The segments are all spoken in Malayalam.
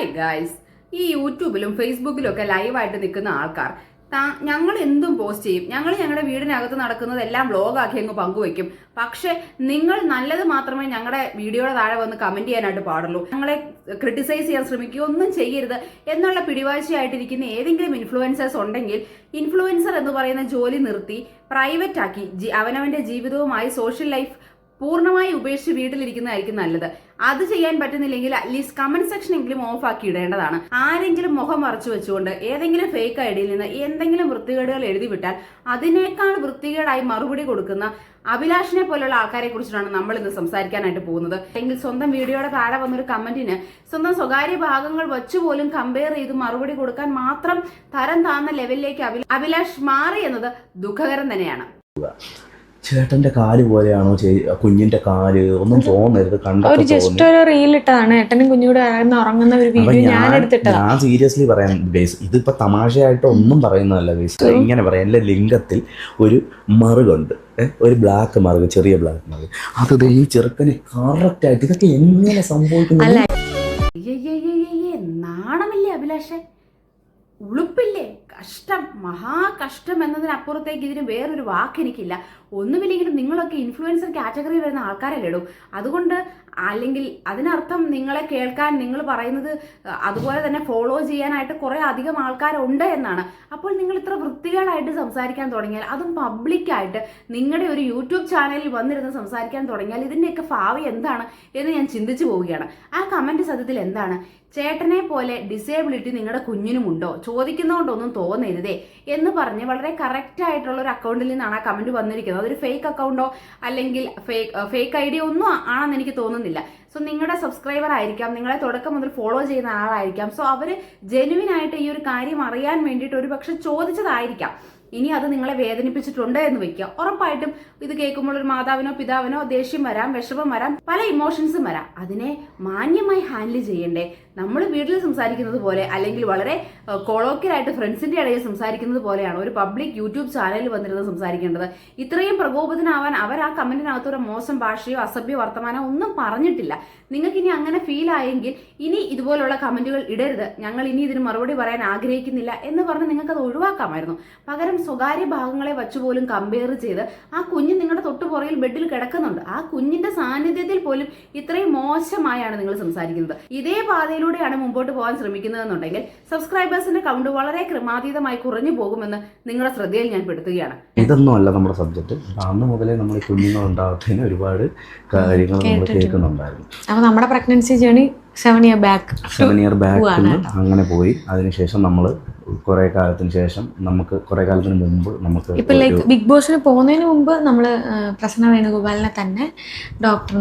ഹായ് ഗായ്സ്, ഈ യൂട്യൂബിലും ഫേസ്ബുക്കിലും ഒക്കെ ലൈവായിട്ട് നിൽക്കുന്ന ആൾക്കാർ ഞങ്ങൾ എന്തും പോസ്റ്റ് ചെയ്യും. ഞങ്ങളുടെ വീടിനകത്ത് നടക്കുന്നതെല്ലാം വ്ലോഗാക്കി അങ്ങ് പങ്കുവയ്ക്കും. പക്ഷെ നിങ്ങൾ നല്ലത് മാത്രമേ ഞങ്ങളുടെ വീഡിയോയുടെ താഴെ വന്ന് കമന്റ് ചെയ്യാനായിട്ട് പാടുള്ളൂ. ഞങ്ങളെ ക്രിട്ടിസൈസ് ചെയ്യാൻ ശ്രമിക്കുക, ഒന്നും ചെയ്യരുത് എന്നുള്ള പിടിവാശിയായിട്ടിരിക്കുന്ന ഏതെങ്കിലും ഇൻഫ്ലുവൻസേഴ്സ് ഉണ്ടെങ്കിൽ ഇൻഫ്ലുവൻസർ എന്ന് പറയുന്ന ജോലി നിർത്തി പ്രൈവറ്റ് ആക്കി അവനവന്റെ ജീവിതവുമായി സോഷ്യൽ ലൈഫ് പൂർണ്ണമായി ഉപേക്ഷിച്ച് വീട്ടിലിരിക്കുന്നതായിരിക്കും നല്ലത്. അത് ചെയ്യാൻ പറ്റുന്നില്ലെങ്കിൽ അറ്റ്ലീസ്റ്റ് കമന്റ് സെക്ഷൻ എങ്കിലും ഓഫ് ആക്കി ഇടേണ്ടതാണ്. ആരെങ്കിലും മുഖം മറച്ചു വെച്ചുകൊണ്ട് ഏതെങ്കിലും ഫേക്ക് ഐഡിയിൽ നിന്ന് എന്തെങ്കിലും വൃത്തികേടുകൾ എഴുതി വിട്ടാൽ അതിനേക്കാൾ വൃത്തികേടായി മറുപടി കൊടുക്കുന്ന അഭിലാഷിനെ പോലുള്ള ആൾക്കാരെ കുറിച്ചിട്ടാണ് നമ്മൾ ഇന്ന് സംസാരിക്കാനായിട്ട് പോകുന്നത്. അല്ലെങ്കിൽ സ്വന്തം വീഡിയോയുടെ താഴെ വന്നൊരു കമന്റിന് സ്വന്തം സ്വകാര്യ ഭാഗങ്ങൾ വെച്ചുപോലും കമ്പയർ ചെയ്ത് മറുപടി കൊടുക്കാൻ മാത്രം തരം താന്ന ലെവലിലേക്ക് അഭിലാഷ് മാറി എന്നത് ദുഃഖകരം തന്നെയാണ്. ചേട്ടന്റെ കാല് പോലെയാണോ കുഞ്ഞിന്റെ കാല് ഒന്നും തോന്നരുത്. ജസ്റ്റ് ഒരു റീൽ ഇട്ടതാണ് ഏട്ടനും കുഞ്ഞൂടെ ഉറങ്ങുന്ന ഒരു വീഡിയോ ഞാൻ സീരിയസ്ലി പറയാൻ ബേസ് ഇതിപ്പോ തമാശയായിട്ട് ഒന്നും പറയുന്നതല്ല ബേസ്. ഇങ്ങനെ പറയാം, എന്റെ ലിംഗത്തിൽ ഒരു മറുകുണ്ട്, ഒരു ബ്ലാക്ക് മറുക്, ചെറിയ ബ്ലാക്ക് മറുക്. അത് ഈ ചെറുക്കന് കറക്റ്റ് ആയിട്ട് ഇതൊക്കെ എങ്ങനെ സംഭവിക്കുന്നു? നാണമില്ലേ അഭിലാഷേ? ഉളുപ്പില്ലേ? കഷ്ടം, മഹാകഷ്ടം എന്നതിനപ്പുറത്തേക്ക് ഇതിന് വേറൊരു വാക്ക് എനിക്കില്ല. ഒന്നുമില്ലെങ്കിലും നിങ്ങളൊക്കെ ഇൻഫ്ലുവൻസർ കാറ്റഗറി വരുന്ന ആൾക്കാരല്ലേടൂ. അതുകൊണ്ട് അല്ലെങ്കിൽ അതിനർത്ഥം നിങ്ങളെ കേൾക്കാൻ, നിങ്ങൾ പറയുന്നത് അതുപോലെ തന്നെ ഫോളോ ചെയ്യാനായിട്ട് കുറെ അധികം ആൾക്കാരുണ്ട് എന്നാണ്. അപ്പോൾ നിങ്ങൾ ഇത്ര വൃത്തികേടായിട്ട് സംസാരിക്കാൻ തുടങ്ങിയാൽ, അതും പബ്ലിക്കായിട്ട് നിങ്ങളുടെ ഒരു യൂട്യൂബ് ചാനലിൽ വന്നിരുന്ന് സംസാരിക്കാൻ തുടങ്ങിയാൽ ഇതിൻ്റെയൊക്കെ ഭാവി എന്താണ് എന്ന് ഞാൻ ചിന്തിച്ചു പോവുകയാണ്. ആ കമന്റ് സത്യത്തിൽ എന്താണ്? ചേട്ടനെ പോലെ ഡിസേബിലിറ്റി നിങ്ങളുടെ കുഞ്ഞിനുമുണ്ടോ? ചോദിക്കുന്നതുകൊണ്ടൊന്നും തോന്നരുതേ എന്ന് പറഞ്ഞ് വളരെ കറക്റ്റ് ആയിട്ടുള്ള ഒരു അക്കൗണ്ടിൽ നിന്നാണ് ആ കമന്റ് വന്നിരിക്കുന്നത്. അതൊരു ഫേക്ക് അക്കൗണ്ടോ അല്ലെങ്കിൽ ഫേക്ക് ഐ ഡി ഒന്നും ആണെന്ന് എനിക്ക് തോന്നുന്നില്ല. സോ നിങ്ങളുടെ സബ്സ്ക്രൈബർ ആയിരിക്കാം, നിങ്ങളെ തുടക്കം മുതൽ ഫോളോ ചെയ്യുന്ന ആളായിരിക്കാം. സോ അവര് ജെനുവിൻ ആയിട്ട് ഈ ഒരു കാര്യം അറിയാൻ വേണ്ടിയിട്ട് ഒരു പക്ഷെ ചോദിച്ചതായിരിക്കാം. ഇനി അത് നിങ്ങളെ വേദനിപ്പിച്ചിട്ടുണ്ട് എന്ന് വെക്കുക. ഉറപ്പായിട്ടും ഇത് കേൾക്കുമ്പോൾ ഒരു മാതാവിനോ പിതാവിനോ ദേഷ്യം വരാം, വിഷമം വരാം, പല ഇമോഷൻസും വരാം. അതിനെ മാന്യമായി ഹാൻഡിൽ ചെയ്യണ്ടേ? നമ്മൾ വീട്ടിൽ സംസാരിക്കുന്നത് പോലെ അല്ലെങ്കിൽ വളരെ കൊളോക്കിയലായിട്ട് ഫ്രണ്ട്സിന്റെ ഇടയിൽ സംസാരിക്കുന്നത് പോലെയാണ് ഒരു പബ്ലിക് യൂട്യൂബ് ചാനലിൽ വന്നിരുന്ന് സംസാരിക്കേണ്ടത്. ഇത്രയും പ്രകോപിതനാവാൻ അവർ ആ കമന്റിനകത്ത് ഒരു മോശം ഭാഷയോ അസഭ്യ വർത്തമാനോ ഒന്നും പറഞ്ഞിട്ടില്ല. നിങ്ങൾക്ക് ഇനി അങ്ങനെ ഫീൽ ആയെങ്കിൽ ഇനി ഇതുപോലുള്ള കമന്റുകൾ ഇടരുത്, ഞങ്ങൾ ഇനി ഇതിന് മറുപടി പറയാൻ ആഗ്രഹിക്കുന്നില്ല എന്ന് പറഞ്ഞ് നിങ്ങൾക്ക് അത് ഒഴിവാക്കാമായിരുന്നു. പകരം സ്വകാര്യ ഭാഗങ്ങളെ വച്ചുപോലും കമ്പയർ ചെയ്ത് ആ കുഞ്ഞ് നിങ്ങളുടെ തൊട്ടുപുറയിൽ ബെഡിൽ കിടക്കുന്നുണ്ട്. ആ കുഞ്ഞിന്റെ സാന്നിധ്യത്തിൽ പോലും ഇത്രയും മോശമായാണ് നിങ്ങൾ സംസാരിക്കുന്നത്. ഇതേ പാതയിലൂടെയാണ് മുമ്പോട്ട് പോകാൻ ശ്രമിക്കുന്നതെന്നുണ്ടെങ്കിൽ സബ്സ്ക്രൈബേഴ്സിന്റെ കൗണ്ട് വളരെ ക്രമാതീതമായി കുറഞ്ഞു പോകുമെന്ന് നിങ്ങളുടെ ശ്രദ്ധയിൽ ഞാൻ പെടുത്തുകയാണ്. ഇതൊന്നും അല്ല നമ്മുടെ സബ്ജക്ട്. അന്ന് മുതലേ നമ്മൾ കുഞ്ഞുങ്ങൾ ഉണ്ടാവത്തിന് ഒരുപാട് കാര്യങ്ങൾ നമ്മൾ കേൾക്കുന്നുണ്ടായിരുന്നു. അപ്പോൾ നമ്മുടെ പ്രഗ്നൻസി ജേണി 7 ഇയർ ബാക്ക് അങ്ങനെ പോയി. അതിനുശേഷം നമ്മൾ കുറെ കാലത്തിന് ശേഷം കുറെ കാലത്തിന് മുമ്പ് നമുക്ക് ഇപ്പൊ ലൈക്ക് ബിഗ് ബോസിന് പോകുന്നതിന് മുമ്പ് നമ്മൾ പ്രസന്ന വേണുഗോപാലിനെ തന്നെ ഡോക്ടർ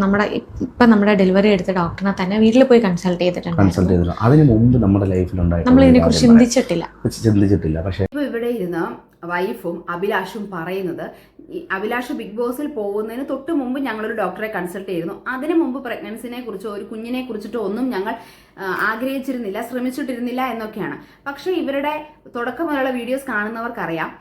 നമ്മുടെ ഡെലിവറി എടുത്ത ഡോക്ടറിനെ തന്നെ വീട്ടിൽ പോയി കൺസൾട്ട് ചെയ്തിട്ടുണ്ട്. അതിന് മുമ്പ് നമ്മുടെ ലൈഫിലുണ്ടായി നമ്മൾ ഇതിനെ കുറിച്ച് ചിന്തിച്ചിട്ടില്ല. പക്ഷേ ഇവിടെ ഇരുന്ന് വൈഫും അഭിലാഷും പറയുന്നത്, അഭിലാഷ് ബിഗ് ബോസിൽ പോകുന്നതിന് തൊട്ട് മുമ്പ് ഞങ്ങളൊരു ഡോക്ടറെ കൺസൾട്ട് ചെയ്തിരുന്നു. അതിനു മുമ്പ് പ്രഗ്നൻസിനെ കുറിച്ചോ ഒരു കുഞ്ഞിനെ കുറിച്ചിട്ടോ ഒന്നും ഞങ്ങൾ ആഗ്രഹിച്ചിരുന്നില്ല, ശ്രമിച്ചിട്ടിരുന്നില്ല എന്നൊക്കെയാണ്. പക്ഷേ ഇവരുടെ തുടക്കം മുതലുള്ള വീഡിയോസ് കാണുന്നവർക്കറിയാം,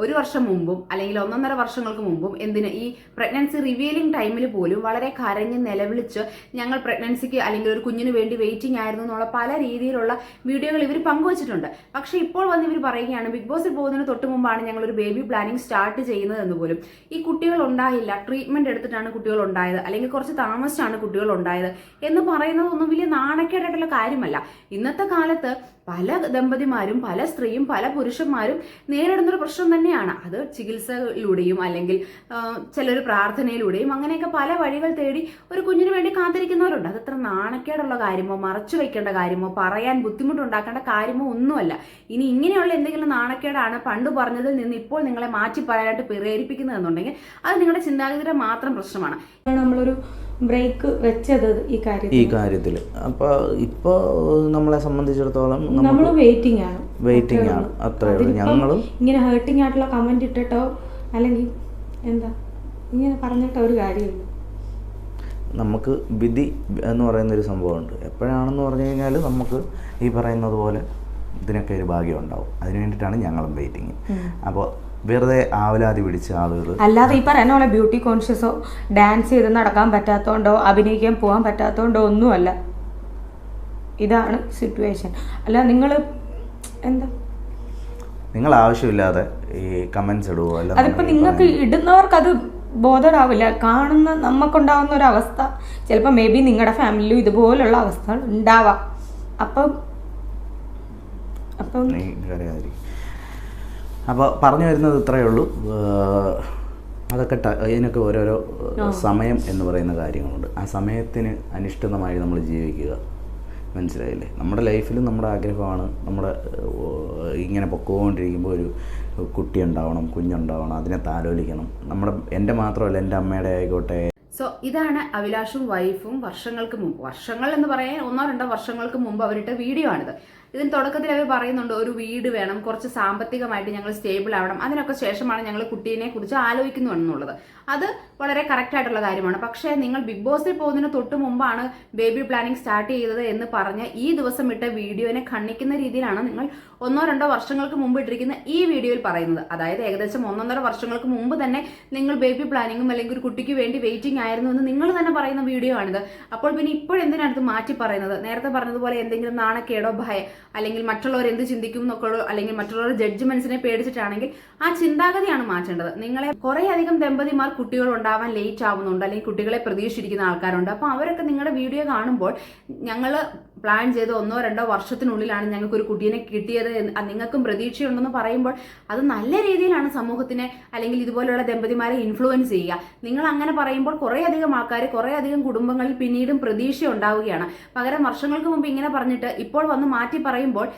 1 വർഷം മുമ്പും അല്ലെങ്കിൽ 1.5 വർഷങ്ങൾക്ക് മുമ്പും എന്തിന് ഈ പ്രഗ്നൻസി റിവീലിംഗ് ടൈമിൽ പോലും വളരെ കരഞ്ഞ് നിലവിളിച്ച് ഞങ്ങൾ പ്രഗ്നൻസിക്ക് അല്ലെങ്കിൽ ഒരു കുഞ്ഞിന് വേണ്ടി വെയിറ്റിംഗ് ആയിരുന്നു എന്നുള്ള പല രീതിയിലുള്ള വീഡിയോകൾ ഇവർ പങ്കുവച്ചിട്ടുണ്ട്. പക്ഷേ ഇപ്പോൾ വന്ന് ഇവർ പറയുകയാണ് ബിഗ് ബോസിൽ പോകുന്നതിന് തൊട്ട് മുമ്പാണ് ഞങ്ങൾ ഒരു ബേബി പ്ലാനിങ് സ്റ്റാർട്ട് ചെയ്യുന്നത് എന്ന് പോലും. ഈ കുട്ടികൾ ഉണ്ടായില്ല, ട്രീറ്റ്മെന്റ് എടുത്തിട്ടാണ് കുട്ടികൾ ഉണ്ടായത്, അല്ലെങ്കിൽ കുറച്ച് താമസിച്ചാണ് കുട്ടികൾ ഉണ്ടായത് എന്ന് പറയുന്നതൊന്നും വലിയ നാണക്കേടായിട്ടുള്ള കാര്യമല്ല. ഇന്നത്തെ കാലത്ത് പല ദമ്പതിമാരും പല സ്ത്രീയും പല പുരുഷന്മാരും നേരിടുന്നൊരു പ്രശ്നം തന്നെയാണ്. അത് ചികിത്സയിലൂടെയും അല്ലെങ്കിൽ ചിലർ പ്രാർത്ഥനയിലൂടെയും അങ്ങനെയൊക്കെ പല വഴികൾ തേടി ഒരു കുഞ്ഞിന് വേണ്ടി കാത്തിരിക്കുന്നവരുണ്ട്. അതത്ര നാണക്കേടുള്ള കാര്യമോ മറച്ചു വെക്കേണ്ട കാര്യമോ പറയാൻ ബുദ്ധിമുട്ടുണ്ടാക്കേണ്ട കാര്യമോ ഒന്നുമല്ല. ഇനി ഇങ്ങനെയുള്ള എന്തെങ്കിലും നാണക്കേടാണ് പണ്ട് പറഞ്ഞതിൽ നിന്ന് ഇപ്പോൾ നിങ്ങളെ മാറ്റി പറയാനായിട്ട് പ്രേരിപ്പിക്കുന്നതെന്നുണ്ടെങ്കിൽ അത് നിങ്ങളുടെ ചിന്താഗതിയുടെ മാത്രം പ്രശ്നമാണ്. നമ്മളൊരു ബ്രേക്ക് വെച്ചത് ഈ കാര്യത്തിൽ. അപ്പോൾ ഇപ്പോൾ നമ്മളെ സംബന്ധിച്ചിടത്തോളം നമ്മൾ വെയിറ്റിംഗ് ആണ് അത്രേ ഉള്ളൂ. ഞങ്ങളും ഇങ്ങനെ ഹേർട്ടിംഗ് ആയിട്ടുള്ള കമന്റ് ഇട്ടിട്ടോ അല്ലെങ്കിൽ എന്താ ഇങ്ങനെ പറഞ്ഞിട്ടോ ഒരു കാര്യമില്ല. നമുക്ക് വിധി എന്ന് പറയുന്നൊരു സംഭവമുണ്ട്. എപ്പോഴാണെന്ന് പറഞ്ഞു കഴിഞ്ഞാൽ നമുക്ക് ഈ പറയുന്നത് പോലെ ഇതിനൊക്കെ ഒരു ഭാഗ്യം ഉണ്ടാവും. അതിന് വേണ്ടിയിട്ടാണ് ഞങ്ങളും വെയിറ്റിങ്. അപ്പോൾ വെറുതെ ആവലാതി പിടിച്ച ആളുകൾ അല്ലാതെ ഈ പറയുന്ന പോലെ ബ്യൂട്ടി കോൺഷ്യസോ ഡാൻസ് ചെയ്ത് നടക്കാൻ പറ്റാത്തതുകൊണ്ടോ അഭിനയിക്കാൻ പോകാൻ പറ്റാത്തതുകൊണ്ടോ ഒന്നുമല്ല. ഇതാണ് സിറ്റുവേഷൻ. അല്ല നിങ്ങൾ എന്താ നിങ്ങൾ ആവശ്യമില്ലാതെ ഈ കമൻസ് ഇടുവോ? അല്ല അതിപ്പോൾ നിങ്ങൾക്ക് ഇടുന്നവർക്ക് അത് ബോധറാവില്ല. കാണുന്ന നമുക്കുണ്ടാവുന്ന ഒരു അവസ്ഥ ചിലപ്പോൾ മേ ബി നിങ്ങളുടെ ഫാമിലിയിലും ഇതുപോലുള്ള അവസ്ഥകൾ ഉണ്ടാവാം. അപ്പം അപ്പോൾ പറഞ്ഞു വരുന്നത് ഇത്രയേ ഉള്ളൂ. അതൊക്കെ അതിനൊക്കെ ഓരോരോ സമയം എന്ന് പറയുന്ന കാര്യങ്ങളുണ്ട്. ആ സമയത്തിന് അനിഷ്ഠിതമായി നമ്മൾ ജീവിക്കുക. മനസ്സിലായില്ലേ? നമ്മുടെ ലൈഫിലും നമ്മുടെ ആഗ്രഹമാണ് നമ്മുടെ ഇങ്ങനെ പൊക്കോണ്ടിരിക്കുമ്പോൾ ഒരു കുട്ടി ഉണ്ടാവണം, കുഞ്ഞുണ്ടാവണം, അതിനെ താലോലിക്കണം. എൻ്റെ മാത്രമല്ല, എൻ്റെ അമ്മയുടെ ആയിക്കോട്ടെ. സോ ഇതാണ് അഭിലാഷും വൈഫും വർഷങ്ങൾക്ക് മുമ്പ്, വർഷങ്ങൾ എന്ന് പറയാൻ 1-2 വർഷങ്ങൾക്ക് മുമ്പ് അവരിട്ട വീഡിയോ ആണിത്. ഇതിന് തുടക്കത്തിൽ അവർ പറയുന്നുണ്ട് ഒരു വീട് വേണം, കുറച്ച് സാമ്പത്തികമായിട്ട് ഞങ്ങൾ സ്റ്റേബിൾ ആവണം, അതിനൊക്കെ ശേഷമാണ് ഞങ്ങൾ കുട്ടീനെ കുറിച്ച് ആലോചിക്കുന്നു എന്നുള്ളത്. അത് വളരെ കറക്റ്റ് ആയിട്ടുള്ള കാര്യമാണ്. പക്ഷേ നിങ്ങൾ ബിഗ് ബോസിൽ പോകുന്നതിന് തൊട്ട് മുമ്പാണ് ബേബി പ്ലാനിങ് സ്റ്റാർട്ട് ചെയ്തത് എന്ന് പറഞ്ഞ് ഈ ദിവസം ഇട്ട വീഡിയോനെ ഖണ്ഡിക്കുന്ന രീതിയിലാണ് നിങ്ങൾ 1-2 വർഷങ്ങൾക്ക് മുമ്പ് ഇട്ടിരിക്കുന്ന ഈ വീഡിയോയിൽ പറയുന്നത്. അതായത് ഏകദേശം 1-1.5 വർഷങ്ങൾക്ക് മുമ്പ് തന്നെ നിങ്ങൾ ബേബി പ്ലാനിങ്ങും അല്ലെങ്കിൽ ഒരു കുട്ടിക്ക് വേണ്ടി വെയിറ്റിംഗ് ആയിരുന്നു എന്ന് നിങ്ങൾ തന്നെ പറയുന്ന വീഡിയോ ആണിത്. അപ്പോൾ പിന്നെ ഇപ്പോഴെന്തിനാണ് ഇത് മാറ്റി പറയുന്നത്? നേരത്തെ പറഞ്ഞതുപോലെ എന്തെങ്കിലും നാണക്കേടോ ഭയം അല്ലെങ്കിൽ മറ്റുള്ളവർ എന്ത് ചിന്തിക്കും എന്നൊക്കെ, അല്ലെങ്കിൽ മറ്റുള്ളവരുടെ ജഡ്ജ്മെന്റ്സിനെ പേടിച്ചിട്ടാണെങ്കിൽ ആ ചിന്താഗതിയാണ് മാറ്റേണ്ടത്. നിങ്ങളെ കുറേ അധികം ദമ്പതിമാർ കുട്ടികൾ ഉണ്ടാവാൻ ലേറ്റ് ആവുന്നുണ്ട്, അല്ലെങ്കിൽ കുട്ടികളെ പ്രതീക്ഷിച്ചിരിക്കുന്ന ആൾക്കാരുണ്ട്. അപ്പോൾ അവരൊക്കെ നിങ്ങളുടെ വീഡിയോ കാണുമ്പോൾ ഞങ്ങൾ പ്ലാൻ ചെയ്ത് 1-2 വർഷത്തിനുള്ളിലാണ് ഞങ്ങൾക്ക് ഒരു കുട്ടീനെ കിട്ടിയത്, നിങ്ങൾക്കും പ്രതീക്ഷയുണ്ടെന്ന് പറയുമ്പോൾ അത് നല്ല രീതിയിലാണ് സമൂഹത്തിനെ അല്ലെങ്കിൽ ഇതുപോലെയുള്ള ദമ്പതിമാരെ ഇൻഫ്ലുവൻസ് ചെയ്യുക. നിങ്ങൾ അങ്ങനെ പറയുമ്പോൾ കുറേ അധികം ആൾക്കാർ, കുറേ അധികം കുടുംബങ്ങളിൽ പിന്നീടും പ്രതീക്ഷ ഉണ്ടാവുകയാണ്. പകരം വർഷങ്ങൾക്ക് മുമ്പ് ഇങ്ങനെ പറഞ്ഞിട്ട് ഇപ്പോൾ വന്ന് മാറ്റി പറയുമ്പോൾ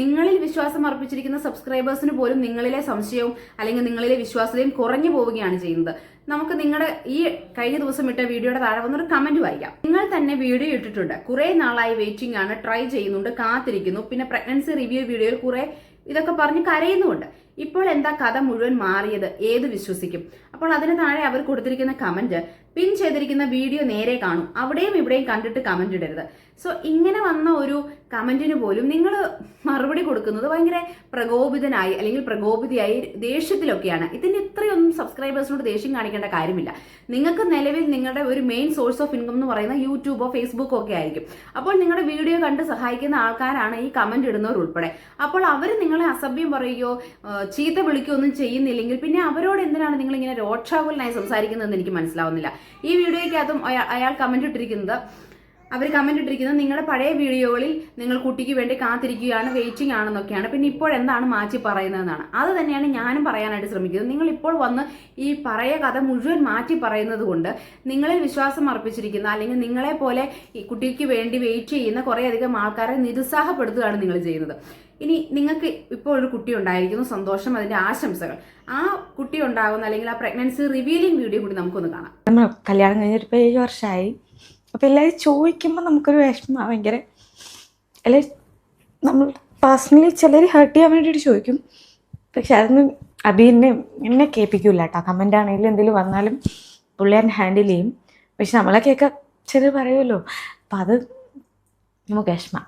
നിങ്ങളിൽ വിശ്വാസം അർപ്പിച്ചിരിക്കുന്ന സബ്സ്ക്രൈബേഴ്സിന് പോലും നിങ്ങളിലെ സംശയവും അല്ലെങ്കിൽ നിങ്ങളിലെ വിശ്വാസ്യതയും കുറഞ്ഞു പോവുകയാണ് ചെയ്യുന്നത്. നമുക്ക് നിങ്ങളുടെ ഈ കഴിഞ്ഞ ദിവസം ഇട്ട വീഡിയോയുടെ താഴെ വന്നൊരു കമന്റ് വായിക്കാം. നിങ്ങൾ തന്നെ വീഡിയോ ഇട്ടിട്ടുണ്ട്, കുറെ നാളായി വെയിറ്റിംഗ് ആണ്, ട്രൈ ചെയ്യുന്നുണ്ട്, കാത്തിരിക്കുന്നു, പിന്നെ പ്രഗ്നൻസി റിവ്യൂ വീഡിയോയിൽ കുറെ ഇതൊക്കെ പറഞ്ഞ് കരയുന്നുമുണ്ട്. ഇപ്പോൾ എന്താ കഥ മുഴുവൻ മാറിയത്? ഏത് വിശ്വസിക്കും? അപ്പോൾ അതിന് താഴെ അവർ കൊടുത്തിരിക്കുന്ന കമന്റ്, പിൻ ചെയ്തിരിക്കുന്ന വീഡിയോ നേരെ കാണും, അവിടെയും ഇവിടെയും കണ്ടിട്ട് കമന്റ് ഇടരുത്. സോ ഇങ്ങനെ വന്ന ഒരു കമന്റിന് പോലും നിങ്ങൾ മറുപടി കൊടുക്കുന്നത് ഭയങ്കര പ്രകോപിതനായി അല്ലെങ്കിൽ പ്രകോപിതയായി ദേഷ്യത്തിലൊക്കെയാണ്. ഇതിന് ഇത്രയൊന്നും സബ്സ്ക്രൈബേഴ്സിനോട് ദേഷ്യം കാണിക്കേണ്ട കാര്യമില്ല. നിങ്ങൾക്ക് നിലവിൽ നിങ്ങളുടെ ഒരു മെയിൻ സോഴ്സ് ഓഫ് ഇൻകം എന്ന് പറയുന്ന യൂട്യൂബോ ഫേസ്ബുക്കോ ഒക്കെ ആയിരിക്കും. അപ്പോൾ നിങ്ങളുടെ വീഡിയോ കണ്ട് സഹായിക്കുന്ന ആൾക്കാരാണ് ഈ കമന്റ് ഇടുന്നവർ ഉൾപ്പെടെ. അപ്പോൾ അവർ നിങ്ങളെ അസഭ്യം പറയുകയോ ചീത്ത വിളിക്കുകയോ ഒന്നും ചെയ്യുന്നില്ലെങ്കിൽ പിന്നെ അവരോട് എന്തിനാണ് നിങ്ങൾ ഇങ്ങനെ രോക്ഷാകുലനായി സംസാരിക്കുന്നതെന്ന് എനിക്ക് മനസ്സിലാവുന്നില്ല. ഈ വീഡിയോയ്ക്കകത്തും അയാൾ കമന്റ് ഇട്ടിരിക്കുന്നത്, അവർ കമന്റ് ഇട്ടിരിക്കുന്നത് നിങ്ങളുടെ പഴയ വീഡിയോകളിൽ നിങ്ങൾ കുട്ടിക്ക് വേണ്ടി കാത്തിരിക്കുകയാണ്, വെയിറ്റിംഗ് ആണെന്നൊക്കെയാണ്. പിന്നെ ഇപ്പോൾ എന്താണ് മാറ്റി പറയുന്നതെന്നാണ്. അത് തന്നെയാണ് ഞാനും പറയാനായിട്ട് ശ്രമിക്കുന്നത്. നിങ്ങൾ ഇപ്പോൾ വന്ന് ഈ പഴയ കഥ മുഴുവൻ മാറ്റി പറയുന്നത് കൊണ്ട് നിങ്ങളിൽ വിശ്വാസം അർപ്പിച്ചിരിക്കുന്ന അല്ലെങ്കിൽ നിങ്ങളെ പോലെ ഈ കുട്ടിക്ക് വേണ്ടി വെയിറ്റ് ചെയ്യുന്ന കുറേയധികം ആൾക്കാരെ നിരുത്സാഹപ്പെടുത്തുകയാണ് നിങ്ങൾ ചെയ്യുന്നത്. ഇനി നിങ്ങൾക്ക് ഇപ്പോൾ ഒരു കുട്ടി ഉണ്ടായിരിക്കുന്നു, സന്തോഷം, അതിന്റെ ആശംസകൾ. ആ കുട്ടി ഉണ്ടാകുന്ന അല്ലെങ്കിൽ ആ പ്രഗ്നൻസി റിവീലിംഗ് വീഡിയോ കൂടി നമുക്കൊന്ന് കാണാം. നമ്മൾ കല്യാണം കഴിഞ്ഞിട്ട് 7 വർഷമായി. അപ്പോൾ എല്ലാവരും ചോദിക്കുമ്പോൾ നമുക്കൊരു വിഷമം ഭയങ്കര, അല്ലെങ്കിൽ നമ്മൾ പേഴ്സണലി ചിലർ ഹേർട്ട് ചെയ്യാൻ വേണ്ടിയിട്ട് ചോദിക്കും. പക്ഷെ അതൊന്നും എന്നെ കേൾപ്പിക്കില്ല കേട്ടോ. കമൻ്റ് ആണെങ്കിലും എന്തെങ്കിലും വന്നാലും പുള്ളിയാൻ ഹാൻഡിൽ ചെയ്യും. പക്ഷെ നമ്മളെ കേൾക്കാൻ ചിലർ പറയുമല്ലോ, അപ്പം അത് നമുക്ക് വിഷമം.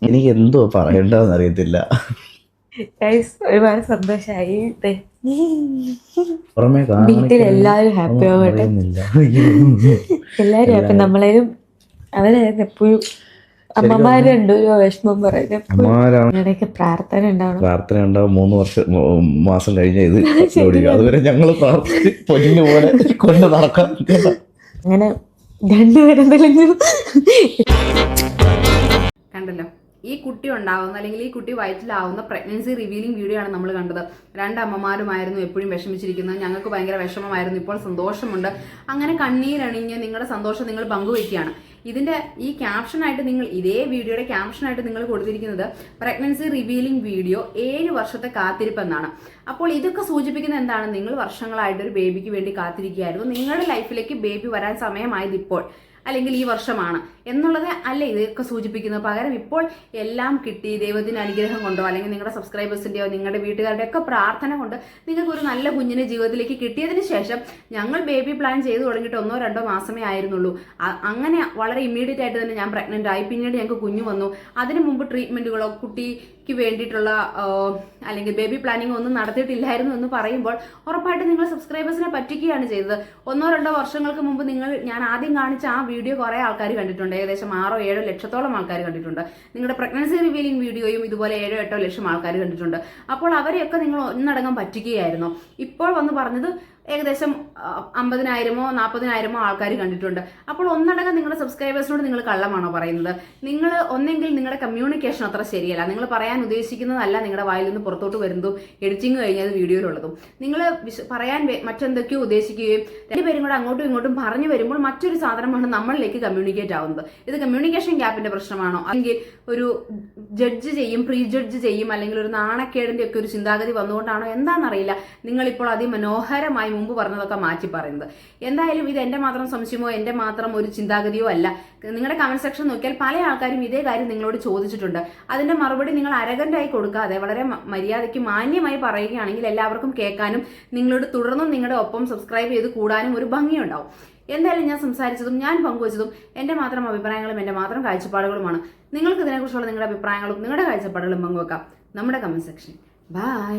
എനിക്ക് എന്തോ പറയണ്ടെന്ന് അറിയത്തില്ല. ഒരുപാട് സന്തോഷമായി. വീട്ടിൽ എല്ലാവരും ഹാപ്പി ആവട്ടെ, എല്ലാവരും ഹാപ്പി. നമ്മളേലും അവരായിരുന്നു എപ്പോഴും അമ്മമാരുണ്ട് ഒരു വിഷമം പറയുന്നത്. ഇടയ്ക്ക് പ്രാർത്ഥന ഉണ്ടാവണം. 3 മാസം കഴിഞ്ഞ ഇത് അതുവരെ ഞങ്ങൾ പ്രാർത്ഥിച്ച് പൊന്നു പോലെ കൊണ്ട് നടക്കാം. അങ്ങനെ രണ്ടുപേരും തെളിഞ്ഞു. കണ്ടല്ലോ, ഈ കുട്ടി ഉണ്ടാവുന്ന അല്ലെങ്കിൽ ഈ കുട്ടി വയറ്റിലാവുന്ന പ്രഗ്നൻസി റിവീലിംഗ് വീഡിയോ ആണ് നമ്മൾ കണ്ടത്. 2 അമ്മമാരുമായിരുന്നു എപ്പോഴും വിഷമിച്ചിരിക്കുന്നത്. ഞങ്ങൾക്ക് ഭയങ്കര വിഷമമായിരുന്നു, ഇപ്പോൾ സന്തോഷമുണ്ട്. അങ്ങനെ കണ്ണീരണിഞ്ഞ് നിങ്ങളുടെ സന്തോഷം നിങ്ങൾ പങ്കുവയ്ക്കുകയാണ്. ഇതിന്റെ ഈ ക്യാപ്ഷനായിട്ട് നിങ്ങൾ, ഇതേ വീഡിയോയുടെ ക്യാപ്ഷനായിട്ട് നിങ്ങൾ കൊടുത്തിരിക്കുന്നത് പ്രഗ്നൻസി റിവീലിംഗ് വീഡിയോ 7 വർഷത്തെ കാത്തിരിപ്പെന്നാണ്. അപ്പോൾ ഇതൊക്കെ സൂചിപ്പിക്കുന്നത് എന്താണ്? നിങ്ങൾ വർഷങ്ങളായിട്ട് ഒരു ബേബിക്ക് വേണ്ടി കാത്തിരിക്കുകയായിരുന്നു. നിങ്ങളുടെ ലൈഫിലേക്ക് ബേബി വരാൻ സമയമായത് ഇപ്പോൾ അല്ലെങ്കിൽ ഈ വർഷമാണ്. എന്നുള്ളത് അല്ല ഇതൊക്കെ സൂചിപ്പിക്കുന്നത്. പകരം ഇപ്പോൾ എല്ലാം കിട്ടി, ദൈവത്തിന്റെ അനുഗ്രഹം കൊണ്ടോ അല്ലെങ്കിൽ നിങ്ങളുടെ സബ്സ്ക്രൈബേഴ്സിന്റെയോ നിങ്ങളുടെ വീട്ടുകാരുടെ ഒക്കെ പ്രാർത്ഥന കൊണ്ട് നിങ്ങൾക്ക് ഒരു നല്ല കുഞ്ഞിനെ ജീവിതത്തിലേക്ക് കിട്ടിയതിന് ശേഷം ഞങ്ങൾ ബേബി പ്ലാൻ ചെയ്തു തുടങ്ങിയിട്ട് 1-2 മാസമേ ആയിരുന്നുള്ളൂ. അങ്ങനെ വളരെ ഇമ്മീഡിയറ്റ് ആയിട്ട് തന്നെ ഞാൻ പ്രഗ്നന്റ് ആയി. പിന്നീട് ഞങ്ങൾക്ക് കുഞ്ഞു വന്നു. അതിനു മുമ്പ് ട്രീറ്റ്മെന്റുകളോ കുട്ടിക്ക് വേണ്ടിയിട്ടുള്ള അല്ലെങ്കിൽ ബേബി പ്ലാനിങ് ഒന്നും നടത്തിയിട്ടില്ലായിരുന്നു എന്ന് പറയുമ്പോൾ ഉറപ്പായിട്ടും നിങ്ങൾ സബ്സ്ക്രൈബേഴ്സിനെ പറ്റിക്കുകയാണ് ചെയ്തത്. 1-2 വർഷങ്ങൾക്ക് മുമ്പ് ഞാൻ ആദ്യം കാണിച്ച ആ വീഡിയോ കുറേ ആൾക്കാർ കണ്ടിട്ടുണ്ട്. ഏകദേശം 6-7 ലക്ഷത്തോളം ആൾക്കാർ കണ്ടിട്ടുണ്ട്. നിങ്ങളുടെ പ്രഗ്നൻസി റിവീലിംഗ് വീഡിയോയും ഇതുപോലെ 7-8 ലക്ഷം ആൾക്കാർ കണ്ടിട്ടുണ്ട്. അപ്പോൾ അവരെയൊക്കെ നിങ്ങൾ ഒന്നടങ്കം പറ്റിക്കുകയായിരുന്നു. ഇപ്പോൾ വന്ന് പറഞ്ഞത് ഏകദേശം 50,000-ഓ 40,000-ഓ ആൾക്കാർ കണ്ടിട്ടുണ്ട്. അപ്പോൾ ഒന്നടങ്കം നിങ്ങളുടെ സബ്സ്ക്രൈബേഴ്സിനോട് നിങ്ങൾ കള്ളമാണോ പറയുന്നത്? നിങ്ങൾ ഒന്നെങ്കിൽ നിങ്ങളുടെ കമ്മ്യൂണിക്കേഷൻ അത്ര ശരിയല്ല, നിങ്ങൾ പറയാൻ ഉദ്ദേശിക്കുന്നതല്ല നിങ്ങളുടെ വായിൽ നിന്ന് പുറത്തോട്ട് വരുന്നതും എഡിറ്റിംഗ് കഴിഞ്ഞത് വീഡിയോയിലുള്ളതും. നിങ്ങൾ പറയാൻ മറ്റെന്തൊക്കെയോ ഉദ്ദേശിക്കുകയും രണ്ടുപേരും കൂടെ അങ്ങോട്ടും ഇങ്ങോട്ടും പറഞ്ഞു വരുമ്പോൾ മറ്റൊരു സാധനമാണ് നമ്മളിലേക്ക് കമ്മ്യൂണിക്കേറ്റ് ആവുന്നത്. ഇത് കമ്മ്യൂണിക്കേഷൻ ഗ്യാപ്പിന്റെ പ്രശ്നമാണോ, അല്ലെങ്കിൽ ഒരു ജഡ്ജ് ചെയ്യും, പ്രീ ജഡ്ജ് ചെയ്യും, അല്ലെങ്കിൽ ഒരു നാണക്കേടിന്റെ ഒക്കെ ഒരു ചിന്താഗതി വന്നുകൊണ്ടാണോ എന്താണെന്നറിയില്ല നിങ്ങളിപ്പോൾ അതിമനോഹരമായി മുമ്പ് പറഞ്ഞതൊക്കെ മാറ്റി പറയുന്നത്. എന്തായാലും ഇത് എന്റെ മാത്രം സംശയമോ എന്റെ മാത്രം ഒരു ചിന്താഗതിയോ അല്ല. നിങ്ങളുടെ കമന്റ് സെക്ഷൻ നോക്കിയാൽ പല ആൾക്കാരും ഇതേ കാര്യം നിങ്ങളോട് ചോദിച്ചിട്ടുണ്ട്. അതിന്റെ മറുപടി നിങ്ങൾ അരഗന്റായി കൊടുക്കാതെ വളരെ മര്യാദയ്ക്ക് മാന്യമായി പറയുകയാണെങ്കിൽ എല്ലാവർക്കും കേൾക്കാനും നിങ്ങളോട് തുടർന്നും നിങ്ങളുടെ ഒപ്പം സബ്സ്ക്രൈബ് ചെയ്ത് കൂടാനും ഒരു ഭംഗിയുണ്ടാവും. എന്തായാലും ഞാൻ സംസാരിച്ചതും ഞാൻ പങ്കുവച്ചതും എന്റെ മാത്രം അഭിപ്രായങ്ങളും എന്റെ മാത്രം കാഴ്ചപ്പാടുകളുമാണ്. നിങ്ങൾക്ക് ഇതിനെക്കുറിച്ചുള്ള നിങ്ങളുടെ അഭിപ്രായങ്ങളും നിങ്ങളുടെ കാഴ്ചപ്പാടുകളും പങ്കുവെക്കാം നമ്മുടെ കമന്റ് സെക്ഷൻ. ബൈ.